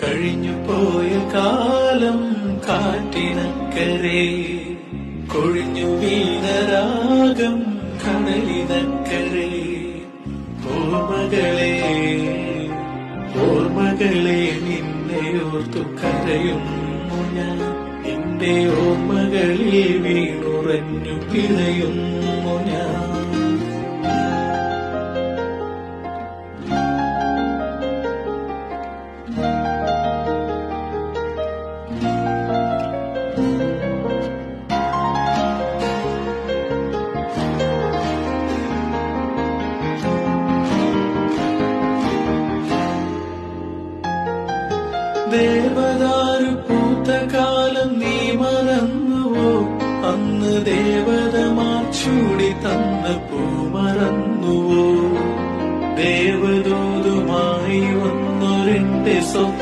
കഴിഞ്ഞു പോയ കാലം കാറ്റിനക്കരെ, കൊഴിഞ്ഞു വീണരാഗം കടലിനക്കരെ. ഓർമ്മകളെ ഓർമ്മകളെ നിന്നെയോർത്തു കരയുന്നു ഞാൻ. നിന്റെ ഓർമ്മകളിൽ വീണുറഞ്ഞു പിഴയുന്നു ഞാൻ. ദേവദാരു പൂത്ത കാലം നീ മറന്നുവോ? അന്ന് ദേവതമാർ ചൂടി തന്ന പൂ മറന്നുവോ? ദേവദൂതുമായി വന്നൊരെന്റെ സ്വപ്നം